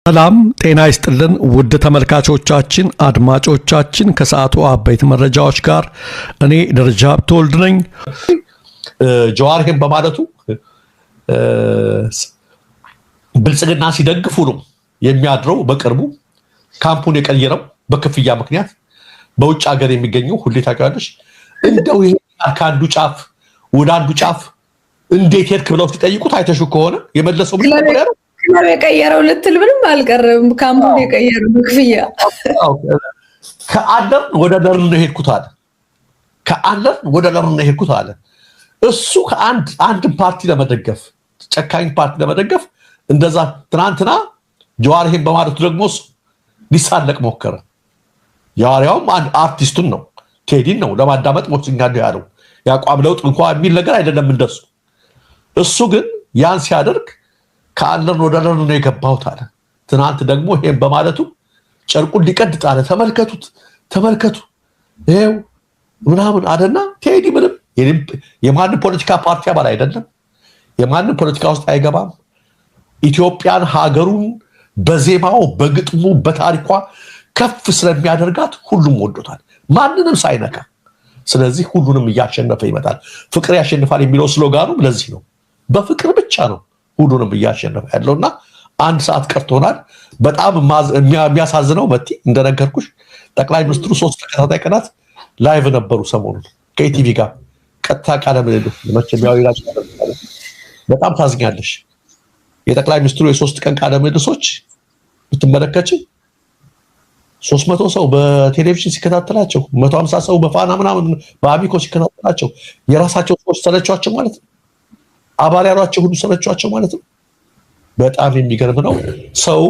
ሰላም ጤና ይስጥልን ውድ ተመልካቾቻችን አድማጮቻችን ከሰዓቱ አበይት መረጃዎች ጋር እኔ ደረጃ ተወልድ ነኝ። ጀዋርህን በማለቱ ብልጽግና ሲደግፉ ነው የሚያድረው። በቅርቡ ካምፑን የቀየረው በክፍያ ምክንያት በውጭ ሀገር የሚገኘው ሁሌ ታውቂዋለሽ። እንደው ይሄ ከአንዱ ጫፍ ወደ አንዱ ጫፍ እንዴት ሄድክ ብለው ሲጠይቁት አይተሹ ከሆነ የመለሰው ምን ነበር ያለው? የቀየረው ልትል ምንም አልቀረም። ካምፑን የቀየረው በክፍያ ከአለር ወደ ለርን ነው ሄድኩት አለ። ከአለር ወደ ለርን ነው ሄድኩት አለ። እሱ ከአንድ ፓርቲ ለመደገፍ ጨካኝ ፓርቲ ለመደገፍ እንደዛ ትናንትና ጀዋርህን በማለቱ ደግሞ ሊሳለቅ ሞከረ። ጀዋርያውም አንድ አርቲስቱን ነው ቴዲን ነው ለማዳመጥ ሞክኛለሁ ያለው። ያቋም ለውጥ እንኳን የሚል ነገር አይደለም እንደሱ። እሱ ግን ያን ሲያደርግ ከአለር ወደ ለርን ነው የገባሁት አለ። ትናንት ደግሞ ይሄን በማለቱ ጨርቁን ሊቀድጥ አለ። ተመልከቱ ይሄው ምናምን አለና ቴዲ ምንም የማንም ፖለቲካ ፓርቲ አባል አይደለም። የማንም ፖለቲካ ውስጥ አይገባም። ኢትዮጵያን ሀገሩን በዜማው በግጥሙ በታሪኳ ከፍ ስለሚያደርጋት ሁሉም ወዶታል ማንንም ሳይነካ። ስለዚህ ሁሉንም እያሸነፈ ይመጣል። ፍቅር ያሸንፋል የሚለው ስሎጋኑ ለዚህ ነው። በፍቅር ብቻ ነው ሁሉንም እያሸነፈ ያለውና አንድ ሰዓት ቀርቶናል። በጣም የሚያሳዝነው መቲ እንደነገርኩሽ ጠቅላይ ሚኒስትሩ 3 ተከታታይ ቀናት ላይቭ ነበሩ ሰሞኑን ከኢቲቪ ጋር ቀጥታ ቃለ ምልልስ መቼም በጣም ታዝኛለሽ። የጠቅላይ ሚኒስትሩ የ3 ቀን ቃለ ምልልሶች ብትመለከች 300 ሰው በቴሌቪዥን ሲከታተላቸው 150 ሰው በፋና ምናምን በአሚኮ ሲከታተላቸው የራሳቸው ሰዎች ሰለቿቸው ማለት ነው። አባል ያሏቸው ሁሉ ሰለቿቸው ማለት ነው። በጣም የሚገርም ነው። ሰው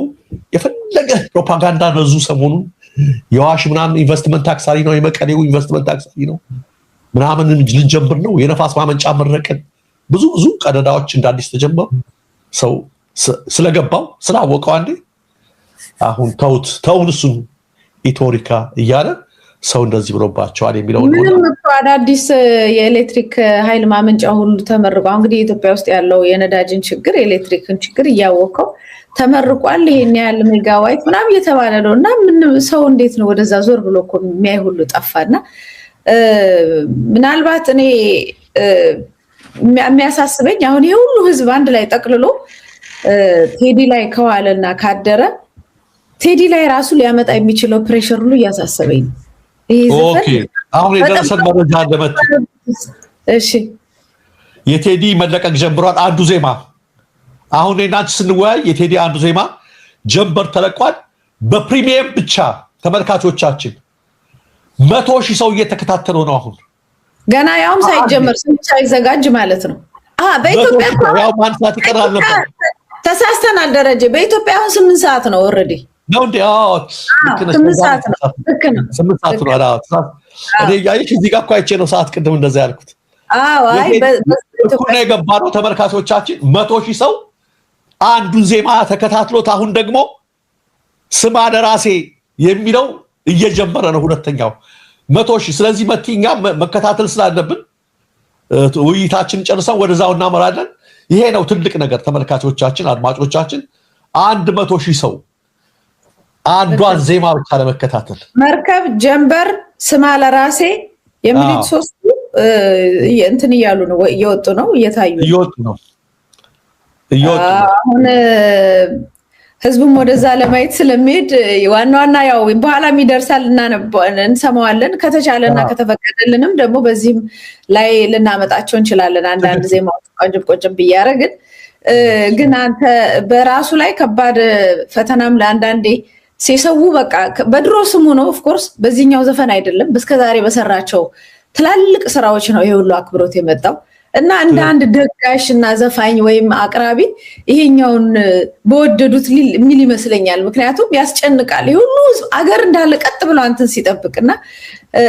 የፈለገ ፕሮፓጋንዳ ነዙ። ሰሞኑን የዋሽ ምናምን ኢንቨስትመንት ታክሳሪ ነው፣ የመቀሌው ኢንቨስትመንት ታክሳሪ ነው ምናምን ልንጀምር ነው፣ የነፋስ ማመንጫ መረቅን ብዙ ቀደዳዎች እንዳዲስ ተጀመሩ። ሰው ስለገባው ስላወቀው አንዴ አሁን ተውን እሱን ኢቶሪካ እያለ ሰው እንደዚህ ብሎባቸዋል የሚለው ነው። ምንም አዳዲስ የኤሌክትሪክ ኃይል ማመንጫ ሁሉ ተመርቋል። እንግዲህ ኢትዮጵያ ውስጥ ያለው የነዳጅን ችግር የኤሌክትሪክን ችግር እያወቀው ተመርቋል። ይሄን ያህል ሜጋዋይት ምናምን እየተባለ ነው እና ምን ሰው እንዴት ነው ወደዛ ዞር ብሎ እኮ የሚያይ ሁሉ ጠፋና ምናልባት እኔ የሚያሳስበኝ አሁን ይሄ ሁሉ ህዝብ አንድ ላይ ጠቅልሎ ቴዲ ላይ ከዋለና ካደረ ቴዲ ላይ ራሱ ሊያመጣ የሚችለው ፕሬሸር ሁሉ እያሳሰበኝ ነው። ኦኬ አሁን የደረሰን መረጃ አለመት እሺ የቴዲ መለቀቅ ጀምሯል። አንዱ ዜማ አሁን እናንተ ስንወያይ የቴዲ አንዱ ዜማ ጀምበር ተለቋል። በፕሪሚየም ብቻ ተመልካቾቻችን 100,000 ሰው እየተከታተለው ነው። አሁን ገና ያውም ሳይጀመር ሳይዘጋጅ ማለት ነው። በኢትዮጵያ ያው ማን ሰዓት ይቀራል ነበር። ተሳስተናል ደረጀ። በኢትዮጵያ አሁን 8 ሰዓት ነው ኦሬዲ ነው እንዴ? አዎ 8 ሰዓት ነው። 8 ሰዓት ነው። አዎ እኔ ያይሽ እዚህ ጋር እኮ አይቼ ነው ሰዓት ቅድም እንደዛ ያልኩት። አዎ አይ በኢትዮጵያ የገባነው ተመልካቾቻችን 100,000 ሰው አንዱን ዜማ ተከታትሎት አሁን ደግሞ ስማ ለራሴ የሚለው እየጀመረ ነው ሁለተኛው 100,000። ስለዚህ መቲኛ መከታተል ስላለብን ውይይታችን ጨርሰን ወደዛው እናመራለን። ይሄ ነው ትልቅ ነገር ተመልካቾቻችን አድማጮቻችን 100,000 ሰው አንዷን ዜማ ብቻ ለመከታተል መርከብ ጀምበር ስማ ለራሴ የሚሉት 3 እንትን እያሉ ነው እየወጡ ነው እየወጡ ነው። አሁን ህዝቡም ወደዛ ለማየት ስለሚሄድ ዋና ያው በኋላም ይደርሳል እና እንሰማዋለን። ከተቻለና ከተፈቀደልንም ደግሞ በዚህም ላይ ልናመጣቸው እንችላለን። አንዳንድ ዜማዎች ቆንጅም ብያረግን ግን አንተ በራሱ ላይ ከባድ ፈተናም ለአንዳንዴ ሲሰው በቃ በድሮ ስሙ ነው ኦፍ ኮርስ በዚህኛው ዘፈን አይደለም በስከዛሬ በሰራቸው ትላልቅ ስራዎች ነው ይሄ ሁሉ አክብሮት የመጣው እና እንደ አንድ ደጋሽ እና ዘፋኝ ወይም አቅራቢ ይሄኛውን በወደዱት ሚል ይመስለኛል። ምክንያቱም ያስጨንቃል። ይሄ ሁሉ አገር እንዳለ ቀጥ ብሎ አንተን ሲጠብቅና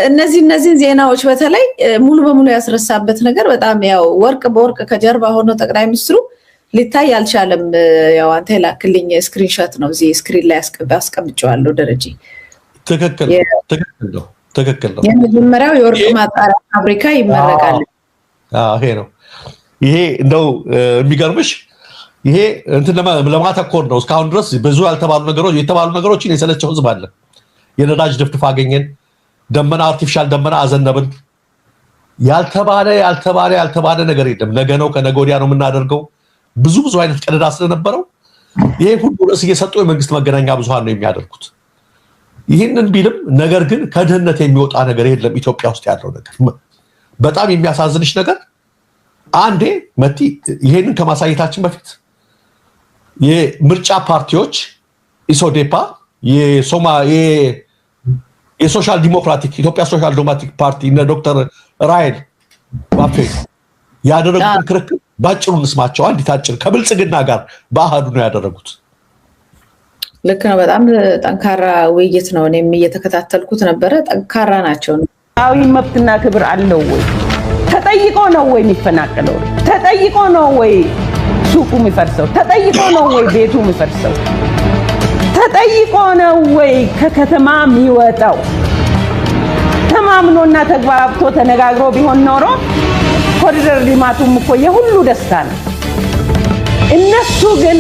እነዚህ ዜናዎች በተለይ ሙሉ በሙሉ ያስረሳበት ነገር በጣም ያው ወርቅ በወርቅ ከጀርባ ሆኖ ጠቅላይ ሚኒስትሩ ሊታይ አልቻለም። ያው አንተ ላክልኝ ስክሪንሾት ነው እዚህ ስክሪን ላይ አስቀምጬዋለሁ ደረጃ። ትክክል ነው። የመጀመሪያው የወርቅ ማጣሪያ ፋብሪካ ይመረቃል። ይሄ ነው። ይሄ እንደው የሚገርምሽ ይሄ እንትን ለማተኮር ነው። እስካሁን ድረስ ብዙ የተባሉ ነገሮችን የሰለቸው ህዝብ አለ። የነዳጅ ድፍድፍ አገኘን፣ ደመና አርቲፊሻል ደመና አዘነብን፣ ያልተባለ ነገር የለም። ነገ ነው ከነገ ወዲያ ነው የምናደርገው። ብዙ አይነት ቀደዳ ስለነበረው ይሄ ሁሉ ርዕስ እየሰጡ የመንግስት መገናኛ ብዙሃን ነው የሚያደርጉት። ይህንን ቢልም ነገር ግን ከድህነት የሚወጣ ነገር የለም ኢትዮጵያ ውስጥ ያለው ነገር። በጣም የሚያሳዝንሽ ነገር አንዴ መቲ ይሄንን ከማሳየታችን በፊት የምርጫ ፓርቲዎች ኢሶዴፓ የሶሻል ዲሞክራቲክ ኢትዮጵያ ሶሻል ዲሞክራቲክ ፓርቲ እነ ዶክተር ራይል ባፌ ያደረጉትን ክርክር ባጭሩ እንስማቸው። አንዲት አጭር ከብልጽግና ጋር በአሃዱ ነው ያደረጉት። ልክ ነው። በጣም ጠንካራ ውይይት ነው። እኔም እየተከታተልኩት ነበረ። ጠንካራ ናቸው። አዊ መብትና ክብር አለው ወይ? ተጠይቆ ነው ወይ የሚፈናቀለው? ተጠይቆ ነው ወይ ሱቁ የሚፈርሰው? ተጠይቆ ነው ወይ ቤቱ የሚፈርሰው? ተጠይቆ ነው ወይ ከከተማ የሚወጣው? ተማምኖና ተግባብቶ ተነጋግሮ ቢሆን ኖሮ ኮሪደር ልማቱም እኮ የሁሉ ደስታ ነው። እነሱ ግን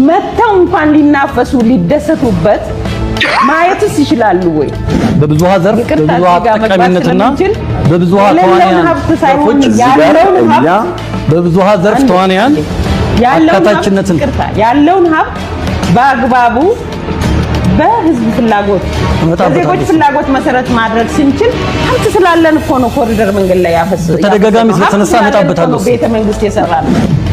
መተው እንኳን ሊናፈሱ ሊደሰቱበት ማየትስ ይችላሉ ወይ? በብዙሃ ዘርፍ በብዙሃ ተጠቃሚነትና በብዙሃ ተዋንያን በብዙሃ ዘርፍ ተዋንያን አካታችነትን ያለውን ሀብት በአግባቡ በህዝብ ፍላጎት በዜጎች ፍላጎት መሰረት ማድረግ ስንችል ሀብት ስላለን እኮ ነው ኮሪደር መንገድ ላይ ያፈሰሰው። ተደጋጋሚ ስለተነሳ መጣበታለሁ። ቤተ መንግስት የሰራል።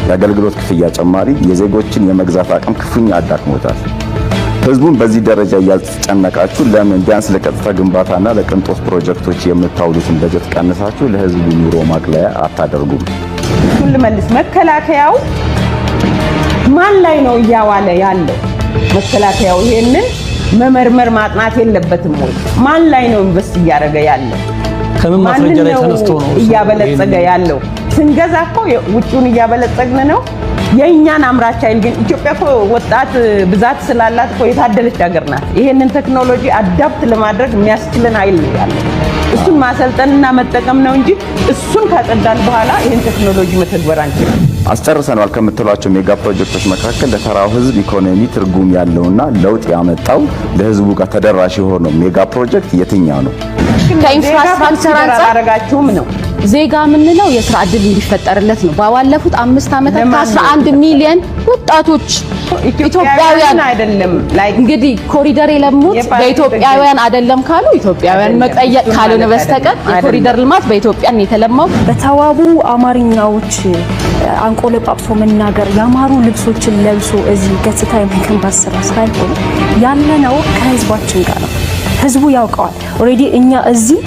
የአገልግሎት ክፍያ ጭማሪ የዜጎችን የመግዛት አቅም ክፉኛ አዳክሞታል። ህዝቡን በዚህ ደረጃ እያስጨነቃችሁ ለምን ቢያንስ ለቀጥታ ግንባታና ለቅንጦት ፕሮጀክቶች የምታውሉትን በጀት ቀንሳችሁ ለህዝቡ ኑሮ ማቅለያ አታደርጉም? ሁሉ መልስ መከላከያው ማን ላይ ነው እያዋለ ያለው? መከላከያው ይሄንን መመርመር ማጥናት የለበትም ወይ? ማን ላይ ነው ኢንቨስት እያደረገ ያለው? ከምን ማስረጃ ላይ ተነስቶ ነው እያበለጸገ ያለው? ስንገዛ እኮ ውጪውን እያበለጸግን ነው። የእኛን አምራች ኃይል ግን ኢትዮጵያ እኮ ወጣት ብዛት ስላላት እኮ የታደለች ሀገር ናት። ይሄንን ቴክኖሎጂ አዳፕት ለማድረግ የሚያስችልን ኃይል ነው ያለው። እሱን ማሰልጠንና መጠቀም ነው እንጂ እሱን ካጸዳን በኋላ ይሄን ቴክኖሎጂ መተግበር አንችልም። አስጨርሰናል ከምትሏቸው ሜጋ ፕሮጀክቶች መካከል ለተራው ህዝብ ኢኮኖሚ ትርጉም ያለውና ለውጥ ያመጣው ለህዝቡ ጋር ተደራሽ የሆነው ሜጋ ፕሮጀክት የትኛው ነው? ከኢንፍራስትራክቸር አንፃር አረጋችሁም ነው ዜጋ የምንለው የስራ ዕድል እንዲፈጠርለት ነው። ባለፉት 5 ዓመታት ከ11 ሚሊዮን ወጣቶች ኢትዮጵያውያን አይደለም እንግዲህ ኮሪደር የለሙት በኢትዮጵያውያን አይደለም ካሉ ኢትዮጵያውያን መጠየቅ ካልሆነ በስተቀር የኮሪደር ልማት በኢትዮጵያን የተለማው በተዋቡ አማርኛዎች አንቆለጳጵሶ መናገር ያማሩ ልብሶችን ለብሶ እዚህ ገጽታ የመገንባት ስራ ሳይሆን ያለነው ከህዝባችን ጋር ነው። ህዝቡ ያውቀዋል። ኦሬዲ እኛ እዚህ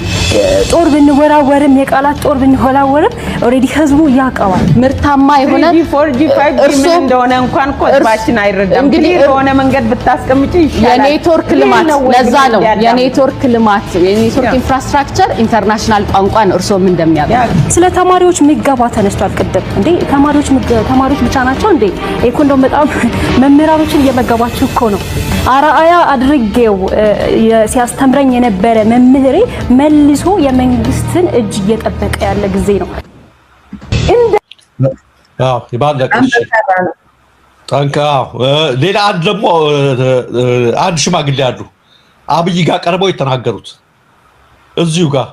ጦር ብንወራወርም የቃላት ጦር ብንወራወርም ኦሬዲ ህዝቡ ያውቀዋል። ምርታማ የሆነ እርሱ እንደሆነ እንኳን ቆጥባችን አይረዳም። እንግዲህ የሆነ መንገድ ብታስቀምጪ ይሻላል። የኔትወርክ ልማት ለዛ ነው የኔትወርክ ልማት የኔትወርክ ኢንፍራስትራክቸር ኢንተርናሽናል ቋንቋን እርሶም እንደሚያውቁ ስለ ተማሪዎች ምገባ ተነስቷል። ቅድም እንዴ ተማሪዎች ብቻ ናቸው እንዴ? ኢኮኖሚ በጣም መምህራኖችን እየመገባችሁ እኮ ነው። አራአያ አድርጌው ሲያስተምረኝ የነበረ መምህሬ መልሶ የመንግስትን እጅ እየጠበቀ ያለ ጊዜ ነው። ሌላ አንድ ደግሞ አንድ ሽማግሌ አሉ አብይ ጋር ቀርበው የተናገሩት እዚሁ ጋር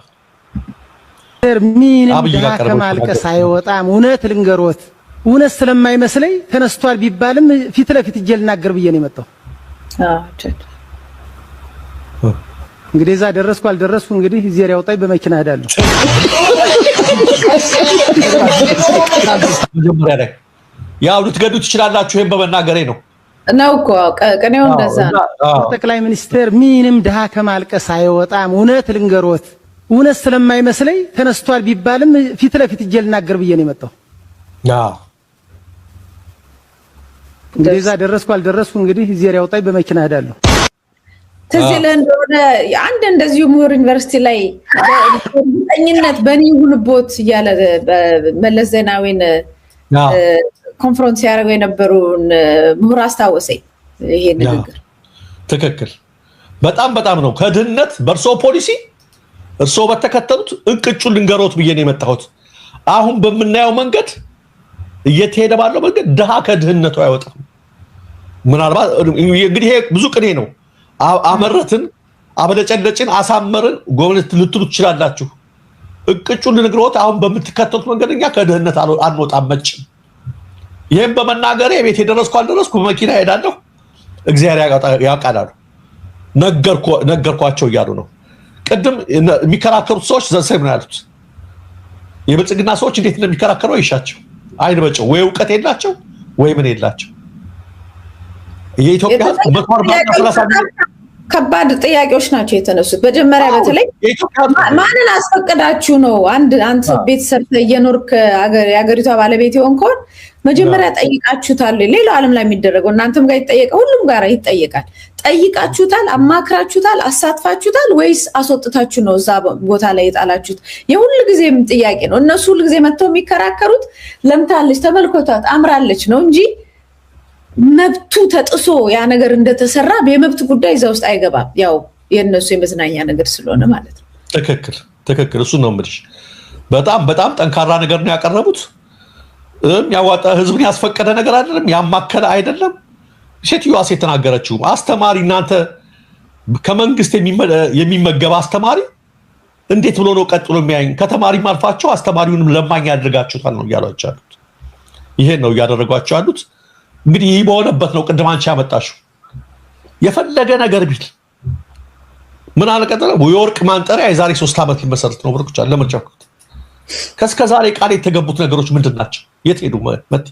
ምንም ከማልቀስ አይወጣም። እውነት ልንገሮት፣ እውነት ስለማይመስለኝ ተነስቷል ቢባልም ፊት ለፊት እጄ ልናገር ብዬ ነው የመጣው። እንግዲህ እዛ ደረስኩ አልደረስኩ እንግዲህ እዚያ ያውጣኝ በመኪና ሄዳለሁ። መጀመሪያ ላይ ያው ልትገዱ ትችላላችሁ። ይሄን በመናገሬ ነው እኮ ቀኔው እንደዛ ነው። ጠቅላይ ሚኒስትር ምንም ድሃ ከማልቀስ አይወጣም። እውነት ልንገሮት፣ እውነት ስለማይመስለኝ ተነስቷል ቢባልም ፊት ለፊት እጄ ልናገር ብዬ ነው የመጣው። እንግዲህ እዛ ደረስኩ አልደረስኩ እንግዲህ እዚያ ያውጣኝ በመኪና ሄዳለሁ። ትዝ ይልህ እንደሆነ አንድ እንደዚሁ ምሁር ዩኒቨርሲቲ ላይ እርግጠኝነት በእኔ ይሁንቦት እያለ መለስ ዜናዊን ኮንፈረንስ ያደረገው የነበሩን ምሁር አስታወሰኝ። ይሄ ንግግር ትክክል በጣም ነው። ከድህነት በእርሶ ፖሊሲ እርሶ በተከተሉት እንቅጩን ልንገሮት ብዬ ነው የመጣሁት። አሁን በምናየው መንገድ እየተሄደ ባለው መንገድ ድሃ ከድህነቱ አይወጣም። ምናልባት እንግዲህ ብዙ ቅኔ ነው። አመረትን፣ አበለጨለጭን፣ አሳመርን ጎብነት ልትሉ ትችላላችሁ። እቅጩን ልንግሮት አሁን በምትከተሉት መንገድኛ ከድህነት አንወጣም መጭም። ይሄን በመናገሬ ቤት የደረስኩ አልደረስኩ በመኪና ሄዳለሁ እግዚአብሔር ያውቃል ነገርኳቸው እያሉ ነው። ቅድም የሚከራከሩት ሰዎች ዘሰም ነው ያሉት። የብልጽግና ሰዎች እንዴት እንደሚከራከሩ አይሻቸው አይን በጨው ወይ ዕውቀት የላቸው ወይ ምን የላቸው። የኢትዮጵያ ከባድ ጥያቄዎች ናቸው የተነሱት። መጀመሪያ በተለይ ማንን አስፈቅዳችሁ ነው አንድ ቤተሰብ እየኖርክ የሀገሪቷ ባለቤት የሆንከውን መጀመሪያ ጠይቃችሁታል? ሌላው ዓለም ላይ የሚደረገው እናንተም ጋር ይጠየቃል፣ ሁሉም ጋር ይጠየቃል። ጠይቃችሁታል? አማክራችሁታል? አሳትፋችሁታል? ወይስ አስወጥታችሁ ነው እዛ ቦታ ላይ የጣላችሁት? የሁሉ ጊዜም ጥያቄ ነው። እነሱ ሁሉ ጊዜ መጥተው የሚከራከሩት ለምታለች ተመልኮታት አምራለች ነው እንጂ መብቱ ተጥሶ ያ ነገር እንደተሰራ የመብት ጉዳይ እዛ ውስጥ አይገባም። ያው የነሱ የመዝናኛ ነገር ስለሆነ ማለት ነው። ትክክል እሱ ነው የምልሽ። በጣም ጠንካራ ነገር ነው ያቀረቡት። ያዋጣ ህዝብን ያስፈቀደ ነገር አይደለም፣ ያማከለ አይደለም። ሴትዮዋ የተናገረችው አስተማሪ እናንተ ከመንግስት የሚመገብ አስተማሪ እንዴት ብሎ ነው ቀጥሎ የሚያየኝ? ከተማሪም አልፋቸው አስተማሪውንም ለማኝ ያደርጋችሁታል ነው እያሏቸው ያሉት። ይሄን ነው እያደረጓቸው ያሉት። እንግዲህ ይህ በሆነበት ነው ቅድም አንቺ ያመጣሽው የፈለገ ነገር ቢል ምን አለቀጠለ የወርቅ ማንጠሪያ የዛሬ 3 ዓመት ሊመሰረት ነው ብርኩቻ ለምርጫው ከስከዛሬ ቃል የተገቡት ነገሮች ምንድን ናቸው? የት ሄዱ? መት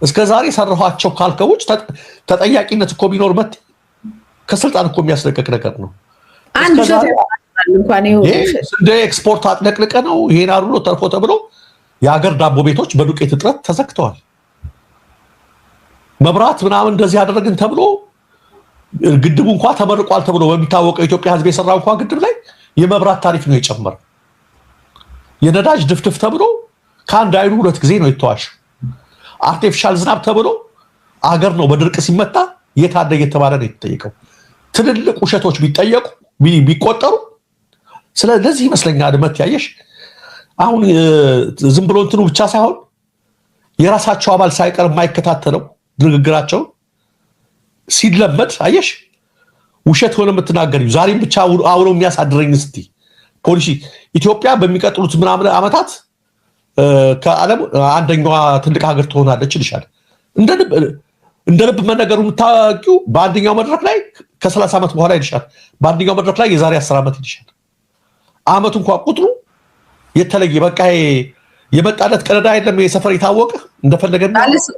እስከዛሬ ሰራኋቸው ካልከውጭ ተጠያቂነት እኮ ቢኖር መት ከስልጣን እኮ የሚያስለቀቅ ነገር ነው። አንድ ሸት እንኳን እንደ ኤክስፖርት አጥለቅልቀ ነው ይሄን አሩሎ ተርፎ ተብሎ የሀገር ዳቦ ቤቶች በዱቄት እጥረት ተዘግተዋል። መብራት ምናምን እንደዚህ ያደረግን ተብሎ ግድቡ እንኳን ተመርቋል ተብሎ በሚታወቀው ኢትዮጵያ ህዝብ የሰራው እንኳን ግድብ ላይ የመብራት ታሪፍ ነው የጨመረው። የነዳጅ ድፍድፍ ተብሎ ከአንድ አይኑ 2 ጊዜ ነው የተዋሽ። አርቲፊሻል ዝናብ ተብሎ አገር ነው በድርቅ ሲመታ የታደ እየተባለ ነው የተጠየቀው። ትልልቅ ውሸቶች ቢጠየቁ ቢቆጠሩ ስለዚህ ይመስለኛል መት ያየሽ አሁን ዝም ብሎ እንትኑ ብቻ ሳይሆን የራሳቸው አባል ሳይቀር የማይከታተለው ንግግራቸው ሲለመድ አየሽ ውሸት ሆነ የምትናገሪው ዛሬም ብቻ አውሮ የሚያሳድረኝ እስቲ ፖሊሲ ኢትዮጵያ በሚቀጥሉት ምናምን ዓመታት ከዓለም አንደኛዋ ትልቅ ሀገር ትሆናለች ይልሻል። እንደ ልብ መነገሩ የምታውቂው በአንደኛው መድረክ ላይ ከ30 ዓመት በኋላ ይልሻል። በአንደኛው መድረክ ላይ የዛሬ 10 ዓመት ይልሻል። ዓመቱ እንኳን ቁጥሩ የተለየ በቃ የመጣለት ቀረዳ አይደለም። የሰፈር የታወቀ እንደፈለገ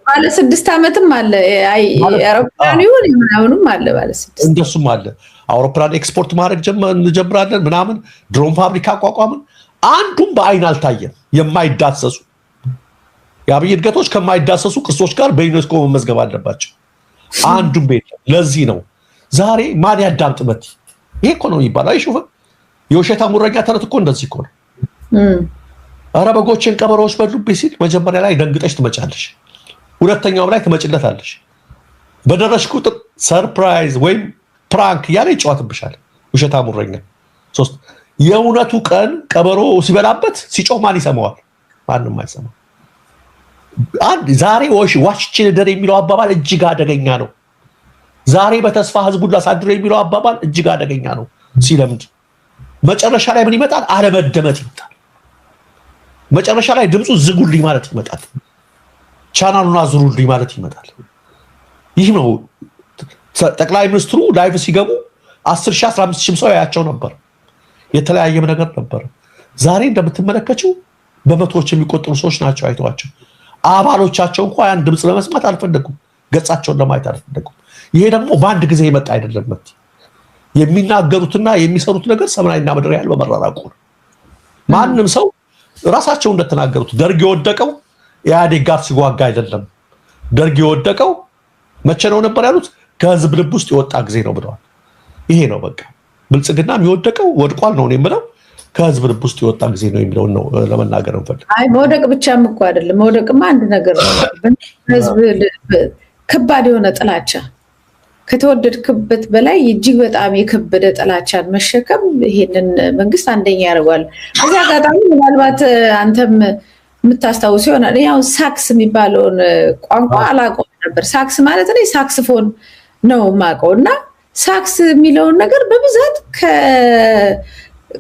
ባለ 6 ዓመትም አለ አውሮፕላን ይሁን ምናምንም አለ ባለ 6 እንደሱም አለ። አውሮፕላን ኤክስፖርት ማድረግ እንጀምራለን ምናምን ድሮን ፋብሪካ አቋቋምን። አንዱም በአይን አልታየም። የማይዳሰሱ የአብይ እድገቶች ከማይዳሰሱ ቅርሶች ጋር በዩኔስኮ መመዝገብ አለባቸው። አንዱም ቤት ለዚህ ነው ዛሬ ማን ያዳምጥበት? ይሄ እኮ ነው የሚባለው። አይሹፍ የውሸታ ሙረኛ ተረት እኮ እንደዚህ እኮ ነው። ኧረ በጎችን ቀበሮዎች በሉብኝ ሲል መጀመሪያ ላይ ደንግጠሽ ትመጫለሽ፣ ሁለተኛውም ላይ ትመጭለታለሽ። በደረሽ ቁጥር ሰርፕራይዝ ወይም ፕራንክ እያለ ይጫወትብሻል ውሸታ ሙረኛ። 3 የእውነቱ ቀን ቀበሮ ሲበላበት ሲጮህ ማን ይሰማዋል? ማንም አይሰማው። አንድ ዛሬ ዋሽቼ ልደር የሚለው አባባል እጅግ አደገኛ ነው። ዛሬ በተስፋ ህዝቡን ላሳድር የሚለው አባባል እጅግ አደገኛ ነው። ሲለምድ መጨረሻ ላይ ምን ይመጣል? አለመደመጥ ይመጣል። መጨረሻ ላይ ድምፁ ዝጉልኝ ማለት ይመጣል። ቻናሉን አዙሩልኝ ማለት ይመጣል። ይህ ነው ጠቅላይ ሚኒስትሩ ላይቭ ሲገቡ 10,000 15,000 ሰው ያያቸው ነበር። የተለያየም ነገር ነበር። ዛሬ እንደምትመለከቱ በመቶዎች የሚቆጠሩ ሰዎች ናቸው አይተዋቸው። አባሎቻቸው እንኳን ያን ድምፅ ለመስማት አልፈለጉም፣ ገጻቸውን ለማየት አልፈለጉም። ይሄ ደግሞ በአንድ ጊዜ የመጣ አይደለም። የሚናገሩትና የሚሰሩት ነገር ሰማይና ምድር ያህል በመራራቁ ነው። ማንም ሰው ራሳቸው እንደተናገሩት ደርግ የወደቀው ኢህአዴግ ጋር ሲዋጋ አይደለም። ደርግ የወደቀው መቼ ነው ነበር ያሉት? ከህዝብ ልብ ውስጥ የወጣ ጊዜ ነው ብለዋል። ይሄ ነው በቃ ብልጽግና የሚወደቀው ወድቋል ነው የምለው። ከህዝብ ልብ ውስጥ የወጣ ጊዜ ነው የሚለው ነው ለመናገር እንፈልግ። አይ መውደቅ ብቻም እኮ አይደለም። መውደቅማ አንድ ነገር ነው። ህዝብ ከባድ የሆነ ጥላቻ ከተወደድክበት በላይ እጅግ በጣም የከበደ ጥላቻን መሸከም ይሄንን መንግስት አንደኛ ያደርጋል። እዚህ አጋጣሚ ምናልባት አንተም የምታስታውሱ ይሆናል። ያው ሳክስ የሚባለውን ቋንቋ አላውቀውም ነበር። ሳክስ ማለት እኔ ሳክስፎን ነው የማውቀው እና ሳክስ የሚለውን ነገር በብዛት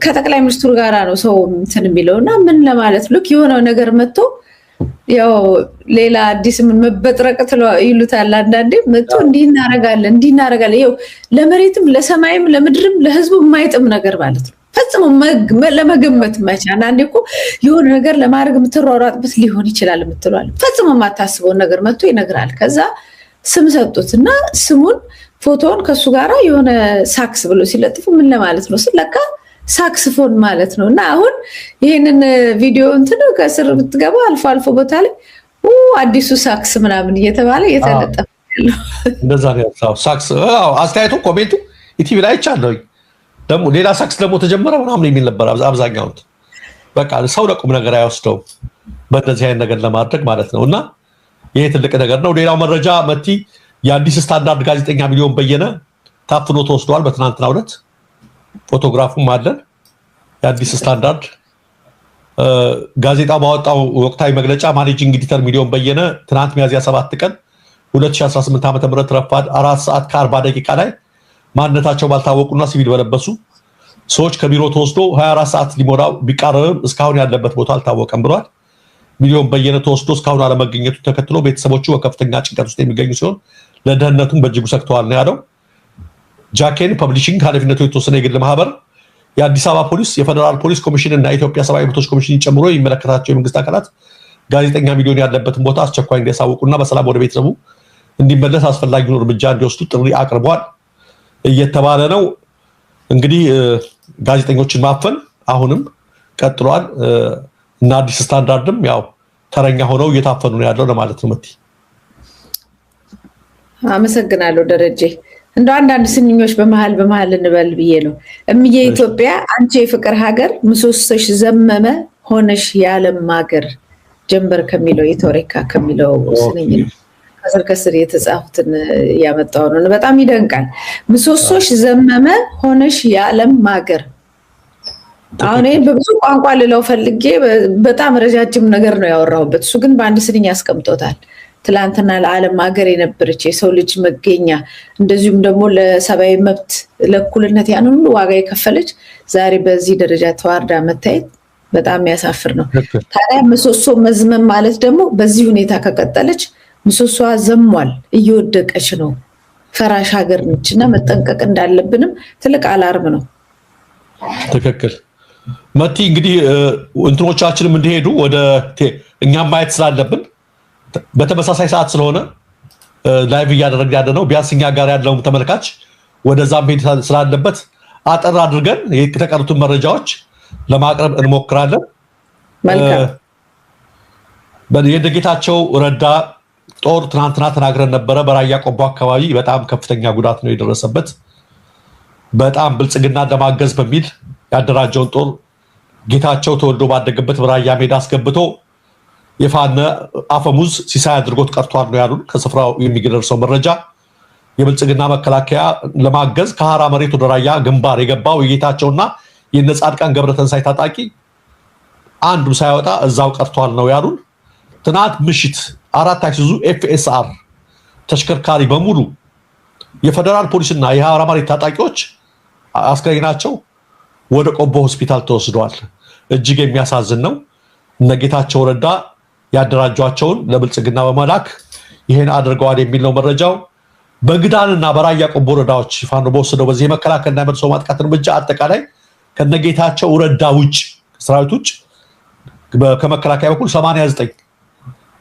ከጠቅላይ ሚኒስትሩ ጋራ ነው ሰው እንትን የሚለውና ምን ለማለት ልክ የሆነ ነገር መጥቶ ያው ሌላ አዲስ መበጥረቅ ይሉታል አንዳንዴ መጥቶ እንዲህ እናረጋለን ይኸው ለመሬትም ለሰማይም ለምድርም ለህዝቡ የማይጥም ነገር ማለት ነው። ፈጽሞ ለመገመት ማይቻል አንዳንዴ እኮ የሆነ ነገር ለማድረግ የምትሯሯጥበት ሊሆን ይችላል የምትሏል ፈጽሞ የማታስበውን ነገር መጥቶ ይነግራል። ከዛ ስም ሰጡትና ስሙን ፎቶውን ከሱ ጋራ የሆነ ሳክስ ብሎ ሲለጥፉ ምን ለማለት ነው ስለካ ሳክስፎን ማለት ነው። እና አሁን ይሄንን ቪዲዮ እንትን ከስር ብትገባ አልፎ ቦታ ላይ አዲሱ ሳክስ ምናምን እየተባለ እየተለጠፈ ያለው እንደዛ ነው። ሳክስ አስተያየቱ ኮሜንቱ ኢቲቪ ላይ አይቻለሁ። ደግሞ ሌላ ሳክስ ደግሞ ተጀመረ ምናምን የሚል ነበር አብዛኛው። በቃ ሰው ለቁም ነገር አይወስደው በእንደዚህ አይነት ነገር ለማድረግ ማለት ነው። እና ይሄ ትልቅ ነገር ነው። ሌላው መረጃ መቲ የአዲስ ስታንዳርድ ጋዜጠኛ ሚሊዮን በየነ ታፍኖ ተወስዷል በትናንትናው ዕለት። ፎቶግራፉም አለን። የአዲስ ስታንዳርድ ጋዜጣ ባወጣው ወቅታዊ መግለጫ ማኔጂንግ ኤዲተር ሚሊዮን በየነ ትናንት ሚያዝያ 7 ቀን 2018 ዓ.ም ረፋድ 4 ሰዓት ከ40 ደቂቃ ላይ ማንነታቸው ባልታወቁና ሲቪል በለበሱ ሰዎች ከቢሮ ተወስዶ 24 ሰዓት ሊሞላው ቢቃረብም እስካሁን ያለበት ቦታ አልታወቀም ብሏል። ሚሊዮን በየነ ተወስዶ እስካሁን አለመገኘቱ ተከትሎ ቤተሰቦቹ በከፍተኛ ጭንቀት ውስጥ የሚገኙ ሲሆን ለደህንነቱም በእጅጉ ሰግተዋል ነው ያለው። ጃኬን ፐብሊሺንግ ኃላፊነቱ የተወሰነ የግል ማህበር የአዲስ አበባ ፖሊስ፣ የፌደራል ፖሊስ ኮሚሽን እና የኢትዮጵያ ሰብአዊ መብቶች ኮሚሽን ጨምሮ የሚመለከታቸው የመንግስት አካላት ጋዜጠኛ ሚሊዮን ያለበትን ቦታ አስቸኳይ እንዲያሳውቁና በሰላም ወደ ቤተሰቡ እንዲመለስ አስፈላጊውን እርምጃ እንዲወስዱ ጥሪ አቅርቧል እየተባለ ነው። እንግዲህ ጋዜጠኞችን ማፈን አሁንም ቀጥሏል እና አዲስ ስታንዳርድም ያው ተረኛ ሆነው እየታፈኑ ነው ያለው ለማለት ነው። መቲ አመሰግናለሁ ደረጀ። እንደ አንዳንድ ስንኞች በመሃል እንበል ብዬ ነው። እምዬ ኢትዮጵያ አንቺ የፍቅር ሀገር ምሰሶሽ ዘመመ ሆነሽ የዓለም ሀገር ጀንበር ከሚለው የቶሬካ ከሚለው ስንኝ ነው ከስር የተጻፉትን ያመጣው ነው። በጣም ይደንቃል። ምሰሶሽ ዘመመ ሆነሽ የዓለም ሀገር። አሁን በብዙ ቋንቋ ልለው ፈልጌ በጣም ረጃጅም ነገር ነው ያወራሁበት። እሱ ግን በአንድ ስንኝ ያስቀምጦታል። ትላንትና ለዓለም ሀገር የነበረች የሰው ልጅ መገኛ እንደዚሁም ደግሞ ለሰብአዊ መብት ለእኩልነት ያን ሁሉ ዋጋ የከፈለች ዛሬ በዚህ ደረጃ ተዋርዳ መታየት በጣም የሚያሳፍር ነው። ታዲያ ምሰሶ መዝመም ማለት ደግሞ በዚህ ሁኔታ ከቀጠለች ምሰሶዋ ዘሟል፣ እየወደቀች ነው፣ ፈራሽ ሀገር ነች እና መጠንቀቅ እንዳለብንም ትልቅ አላርም ነው። ትክክል መቲ። እንግዲህ እንትኖቻችንም እንዲሄዱ ወደ እኛም ማየት ስላለብን በተመሳሳይ ሰዓት ስለሆነ ላይቭ እያደረግን ያለ ነው። ቢያንስ እኛ ጋር ያለው ተመልካች ወደዛም ሄድ ስላለበት አጠር አድርገን የተቀሩትን መረጃዎች ለማቅረብ እንሞክራለን። የጌታቸው ረዳ ጦር ትናንትና ተናግረን ነበረ። በራያ ቆቦ አካባቢ በጣም ከፍተኛ ጉዳት ነው የደረሰበት። በጣም ብልጽግናን ለማገዝ በሚል ያደራጀውን ጦር ጌታቸው ተወልዶ ባደገበት በራያ ሜዳ አስገብቶ የፋነ አፈሙዝ ሲሳይ አድርጎት ቀርቷል ነው ያሉን። ከስፍራው የሚደርሰው መረጃ የብልጽግና መከላከያ ለማገዝ ከሐራ መሬት ወደ ራያ ግንባር የገባው የጌታቸውና የነጻድቃን ገብረተንሳይ ታጣቂ አንዱ ሳይወጣ እዛው ቀርቷል ነው ያሉን። ትናንት ምሽት 4 አይሱዙ ኤፍኤስአር ተሽከርካሪ በሙሉ የፌደራል ፖሊስና የሐራ መሬት ታጣቂዎች አስከሬናቸው ወደ ቆቦ ሆስፒታል ተወስደዋል። እጅግ የሚያሳዝን ነው። እነጌታቸው ረዳ ያደራጇቸውን ለብልጽግና በመላክ ይሄን አድርገዋል የሚል ነው መረጃው። በግዳንና በራያ ቆቦ ወረዳዎች ፋኖ በወሰደው በዚህ መከላከልና መልሶ ማጥቃት እርምጃ አጠቃላይ ከነጌታቸው ረዳ ውጭ ሰራዊት ውጭ ከመከላከያ በኩል 89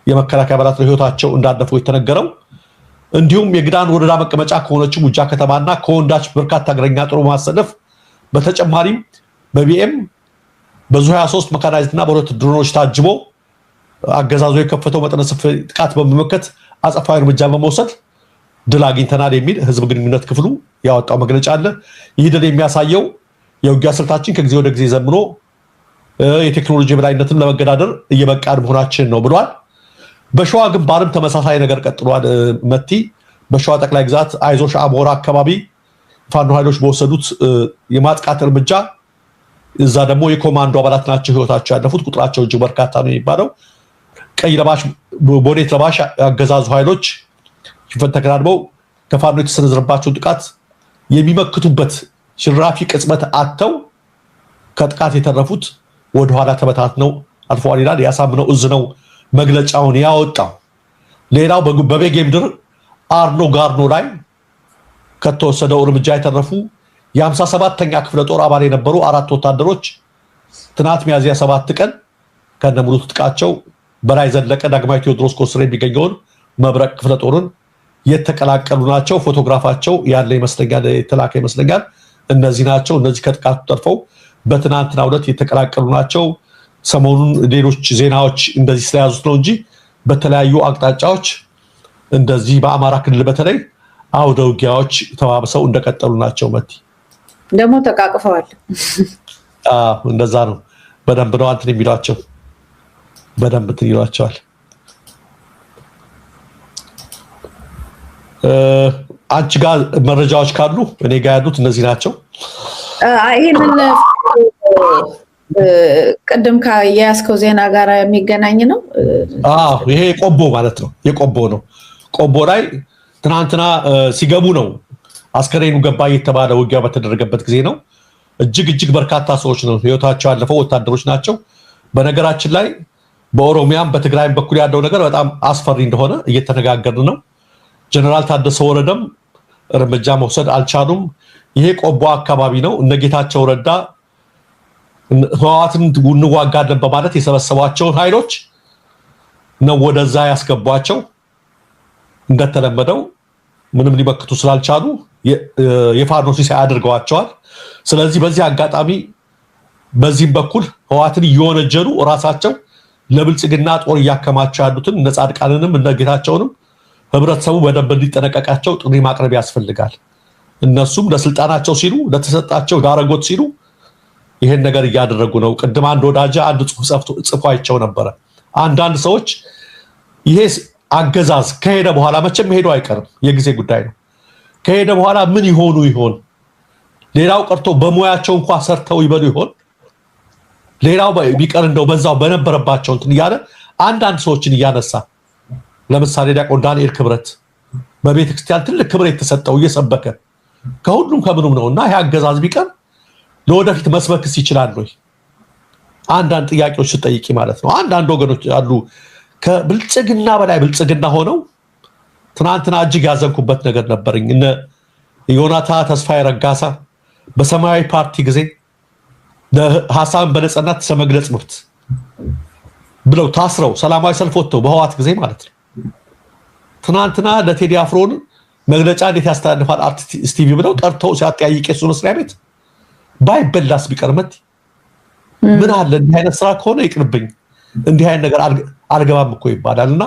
የመከላከያ አባላት ህይወታቸው እንዳለፉ የተነገረው። እንዲሁም የግዳን ወረዳ መቀመጫ ከሆነችው ሙጃ ከተማና ከወንዳች በርካታ እግረኛ ጦር ማሰለፍ በተጨማሪም በቢኤም በዙ 23 መካናይዝድና በሁለት ድሮኖች ታጅቦ አገዛዙ የከፈተው መጠነ ሰፊ ጥቃት በመመከት አጸፋዊ እርምጃ በመውሰድ ድል አግኝተናል የሚል ህዝብ ግንኙነት ክፍሉ ያወጣው መግለጫ አለ። ይህ ድል የሚያሳየው የውጊያ ስልታችን ከጊዜ ወደ ጊዜ ዘምኖ የቴክኖሎጂ በላይነትን ለመገዳደር እየበቃን መሆናችን ነው ብሏል። በሸዋ ግንባርም ተመሳሳይ ነገር ቀጥሏል። መቲ በሸዋ ጠቅላይ ግዛት አይዞሽ አሞራ አካባቢ ፋኖ ኃይሎች በወሰዱት የማጥቃት እርምጃ እዛ ደግሞ የኮማንዶ አባላት ናቸው ህይወታቸው ያለፉት። ቁጥራቸው እጅግ በርካታ ነው የሚባለው። ቀይ ለባሽ ቦኔት ለባሽ አገዛዙ ኃይሎች ሽንፈት ተከናንበው ከፋኖ የተሰነዘረባቸውን ጥቃት የሚመክቱበት ሽራፊ ቅጽበት አጥተው ከጥቃት የተረፉት ወደኋላ ተበታትነው አልፈዋል ይላል። ያሳምነው እዝ ነው መግለጫውን ያወጣው። ሌላው በቤጌ ምድር አርኖ ጋርኖ ላይ ከተወሰደው እርምጃ የተረፉ የ57ኛ ክፍለ ጦር አባል የነበሩ 4 ወታደሮች ትናንት ሚያዝያ 7 ቀን ከነሙሉ ትጥቃቸው በላይ ዘለቀ ዳግማዊ ቴዎድሮስ ኮስሬ የሚገኘውን መብረቅ ክፍለ ጦርን የተቀላቀሉ ናቸው። ፎቶግራፋቸው ያለ ይመስለኛል፣ የተላከ ይመስለኛል። እነዚህ ናቸው። እነዚህ ከጥቃቱ ተርፈው በትናንትናው ዕለት የተቀላቀሉ ናቸው። ሰሞኑን ሌሎች ዜናዎች እንደዚህ ስለያዙት ነው እንጂ በተለያዩ አቅጣጫዎች እንደዚህ በአማራ ክልል በተለይ አውደ ውጊያዎች ተባብሰው እንደቀጠሉ ናቸው። መቲ ደግሞ ተቃቅፈዋል። እንደዛ ነው። በደንብ ነው አንተን የሚሏቸው፣ በደንብ ትይሏቸዋል። አንቺ ጋር መረጃዎች ካሉ እኔ ጋር ያሉት እነዚህ ናቸው። ይሄንን ቅድም ከያስከው ዜና ጋር የሚገናኝ ነው። ይሄ ቆቦ ማለት ነው። የቆቦ ነው። ቆቦ ላይ ትናንትና ሲገቡ ነው አስከሬኑ ገባ የተባለ ውጊያ በተደረገበት ጊዜ ነው። እጅግ በርካታ ሰዎች ነው ህይወታቸው ያለፈው፣ ወታደሮች ናቸው። በነገራችን ላይ በኦሮሚያም በትግራይም በኩል ያለው ነገር በጣም አስፈሪ እንደሆነ እየተነጋገርን ነው። ጀነራል ታደሰ ወረደም እርምጃ መውሰድ አልቻሉም። ይሄ ቆቦ አካባቢ ነው። እነ ጌታቸው ረዳ ህወሓትን እንዋጋለን በማለት የሰበሰቧቸውን ኃይሎች ነው ወደዛ ያስገቧቸው። እንደተለመደው ምንም ሊመክቱ ስላልቻሉ የፋኖ ሲሳይ አድርገዋቸዋል። ስለዚህ በዚህ አጋጣሚ በዚህም በኩል ህወሓትን እየወነጀሉ ራሳቸው ለብልጽግና ጦር እያከማቸው ያሉትን እነ ጻድቃንንም እነ ጌታቸውንም ህብረተሰቡ በደንብ እንዲጠነቀቃቸው ጥሪ ማቅረብ ያስፈልጋል። እነሱም ለስልጣናቸው ሲሉ ለተሰጣቸው ዳረጎት ሲሉ ይሄን ነገር እያደረጉ ነው። ቅድም አንድ ወዳጅ አንድ ጽፎ አይቸው ነበረ። አንዳንድ ሰዎች ይሄ አገዛዝ ከሄደ በኋላ መቼም ሄዶ አይቀርም፣ የጊዜ ጉዳይ ነው። ከሄደ በኋላ ምን ይሆኑ ይሆን? ሌላው ቀርቶ በሙያቸው እንኳን ሰርተው ይበሉ ይሆን? ሌላው ቢቀር እንደው በዛው በነበረባቸው እንትን እያለ አንዳንድ ሰዎችን እያነሳ ለምሳሌ ዲያቆን ዳንኤል ክብረት በቤተክርስቲያን ትልቅ ክብር የተሰጠው እየሰበከ ከሁሉም ከምኑም ነውና ይሄ አገዛዝ ቢቀር ለወደፊት መስበክስ ይችላል ወይ? አንዳንድ ጥያቄዎች ስጠይቂ ማለት ነው። አንዳንድ ወገኖች አሉ ከብልጽግና በላይ ብልጽግና ሆነው ትናንትና እጅግ ያዘንኩበት ነገር ነበርኝ። እነ ዮናታ ተስፋዬ ረጋሳ በሰማያዊ ፓርቲ ጊዜ ለሐሳብን በነጻነት ስለመግለጽ መብት ብለው ታስረው ሰላማዊ ሰልፍ ወጥተው በህወሓት ጊዜ ማለት ነው። ትናንትና ለቴዲ አፍሮን መግለጫ እንዴት ያስተላልፋል አርቲስት ቲቪ ብለው ጠርተው ሲያጠያይቅ የሱ መስሪያ ቤት ባይበላስ ቢቀርመት ምን አለ እንዲህ አይነት ስራ ከሆነ ይቅርብኝ፣ እንዲህ አይነት ነገር አልገባም እኮ ይባላልና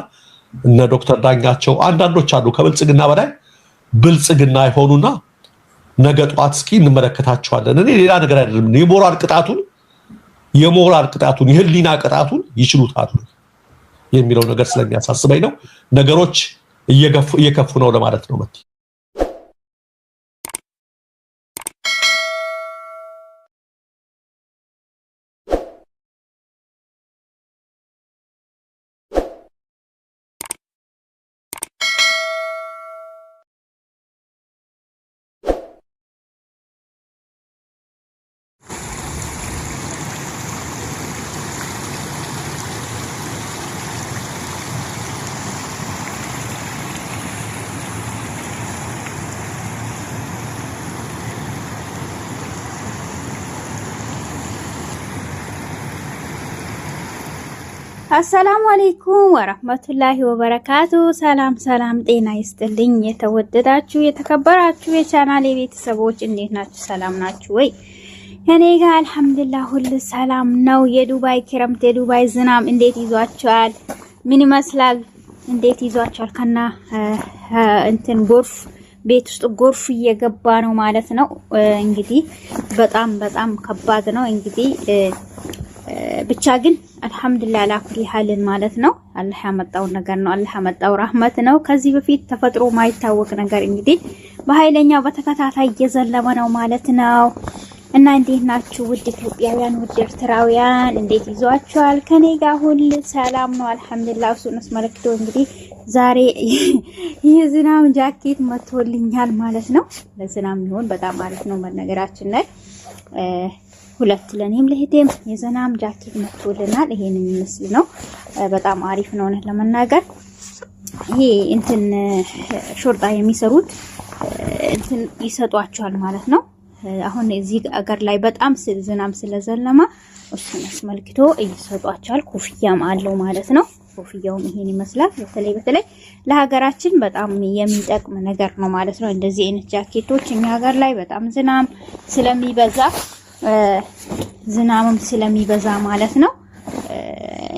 እነ ዶክተር ዳኛቸው አንዳንዶች አሉ ከብልጽግና በላይ ብልጽግና ይሆኑና ነገ ጧት እስኪ እንመለከታቸዋለን። እኔ ሌላ ነገር አይደለም፣ የሞራል ቅጣቱን የህሊና ቅጣቱን ይችሉታል የሚለው ነገር ስለሚያሳስበኝ ነው። ነገሮች እየከፉ ነው ለማለት ነው። መት አሰላሙ አለይኩም ወራህመቱላሂ ወበረካቱ። ሰላም ጤና ይስጥልኝ። የተወደዳችሁ የተከበራችሁ የቻናሌ ቤተሰቦች እንዴት ናችሁ? ሰላም ናችሁ ወይ? እኔ ጋር አልሐምዱሊላህ ሁሉ ሰላም ነው። የዱባይ ክረምት የዱባይ ዝናብ እንዴት ይዟቸዋል? ምን ይመስላል? እንዴት ይዟቸዋል? ከና እንትን ጎርፍ ቤት ውስጥ ጎርፍ እየገባ ነው ማለት ነው። እንግዲህ በጣም ከባድ ነው። እንግዲህ ብቻ ግን አልሐምዱሊላህ አላኩል ሐልን ማለት ነው። አላህ ያመጣው ነገር ነው። አላህ ያመጣው ረህመት ነው። ከዚህ በፊት ተፈጥሮ ማይታወቅ ነገር እንግዲህ በኃይለኛው በተከታታይ እየዘለመ ነው ማለት ነው። እና እንዴት ናችሁ ውድ ኢትዮጵያውያን ውድ ኤርትራውያን እንዴት ይዟችኋል? ከኔ ጋር ሁሉ ሰላም ነው አልሐምዱሊላህ። እሱን አስመልክቶ እንግዲህ ዛሬ የዝናብ ጃኬት መጥቶልኛል ማለት ነው። ለዝናብ የሚሆን በጣም አሪፍ ነው። በነገራችን ላይ ሁለት ለኔም ለሄቴም የዝናብ ጃኬት መጥቶልናል። ይሄንን የሚመስል ነው። በጣም አሪፍ ነው ለመናገር። ይሄ እንትን ሾርጣ የሚሰሩት እንትን ይሰጧቸዋል ማለት ነው። አሁን እዚህ አገር ላይ በጣም ዝናብ ስለዘለማ እሱን አስመልክቶ ይሰጧቸዋል። ኮፍያም አለው ማለት ነው። ኮፍያውም ይሄን ይመስላል። በተለይ ለሀገራችን በጣም የሚጠቅም ነገር ነው ማለት ነው። እንደዚህ አይነት ጃኬቶች እኛ ሀገር ላይ በጣም ዝናብም ስለሚበዛ ማለት ነው።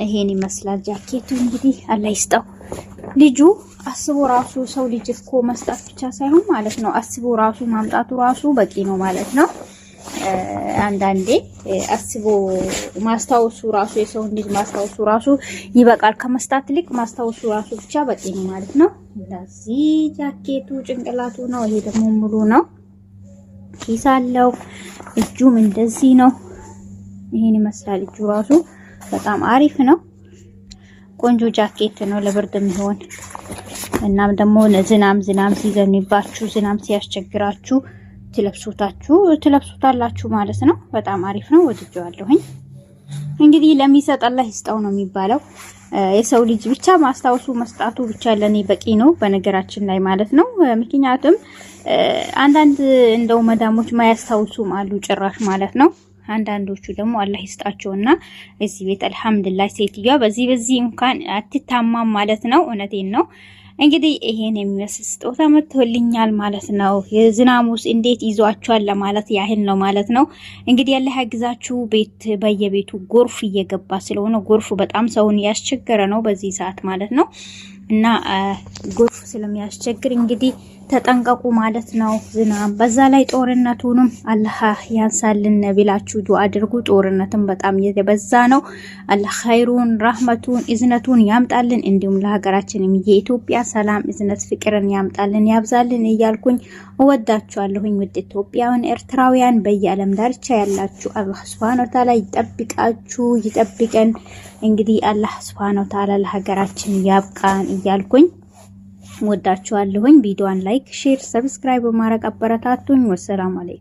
ይሄን ይመስላል ጃኬቱ። እንግዲህ አላህ ይስጠው። ልጁ አስቦ ራሱ ሰው ልጅ እኮ መስጣት ብቻ ሳይሆን ማለት ነው አስቦ ራሱ ማምጣቱ ራሱ በቂ ነው ማለት ነው። አንዳንዴ አስቦ ማስታወሱ ራሱ የሰው ልጅ ማስታወሱ ራሱ ይበቃል። ከመስጣት ይልቅ ማስታወሱ ራሱ ብቻ በቂ ነው ማለት ነው። ለዚህ ጃኬቱ ጭንቅላቱ ነው። ይሄ ደግሞ ሙሉ ነው። ኪስ አለው። እጁም እንደዚህ ነው። ይሄን ይመስላል። እጁ ራሱ በጣም አሪፍ ነው። ቆንጆ ጃኬት ነው ለብርድ የሚሆን። እናም ደግሞ ዝናብ ሲዘንባችሁ ዝናብ ሲያስቸግራችሁ ትለብሱታላችሁ ማለት ነው። በጣም አሪፍ ነው። ወድጄዋለሁኝ። እንግዲህ ለሚሰጥ አላህ ይስጠው ነው የሚባለው። የሰው ልጅ ብቻ ማስታወሱ መስጣቱ ብቻ ለኔ በቂ ነው በነገራችን ላይ ማለት ነው። ምክንያቱም አንዳንድ እንደው መዳሞች ማያስታውሱም አሉ ጭራሽ ማለት ነው። አንዳንዶቹ ደግሞ አላህ ይስጣቸውና እዚህ ቤት አልহামዱሊላህ ሴትዮዋ በዚህ እንኳን አትታማም ማለት ነው። እውነቴን ነው። እንግዲህ ይሄን የሚመስል ስጦታ መጥቶልኛል ማለት ነው። የዝናሙስ እንዴት ይዟቸዋል ለማለት ያህል ነው ማለት ነው። እንግዲህ አላህ ያግዛችሁ። በየቤቱ ጎርፍ እየገባ ስለሆነ ጎርፍ በጣም ሰውን ያስቸገረ ነው በዚህ ሰዓት ማለት ነው። እና ጎርፍ ስለሚያስቸግር እንግዲህ ተጠንቀቁ ማለት ነው። ዝናብ በዛ ላይ ጦርነቱንም አላህ ያንሳልን ብላችሁ ዱአ አድርጉ። ጦርነትም በጣም የበዛ ነው። አላህ ኸይሩን ረህመቱን እዝነቱን ያምጣልን። እንዲሁም ለሀገራችንም የኢትዮጵያ ሰላም እዝነት ፍቅርን ያምጣልን ያብዛልን እያልኩኝ እወዳችኋለሁኝ። ውድ ኢትዮጵያውያን ኤርትራውያን በየዓለም ዳርቻ ያላችሁ አላህ Subhanahu Wa Ta'ala ይጠብቃችሁ ይጠብቀን። እንግዲህ አላህ Subhanahu Wa Ta'ala ለሀገራችን ያብቃን እያልኩኝ ወዳችኋለሁኝ። ቪዲዮን ላይክ፣ ሼር፣ ሰብስክራይብ በማድረግ አበረታቱኝ። ወሰላሙ አለይኩም።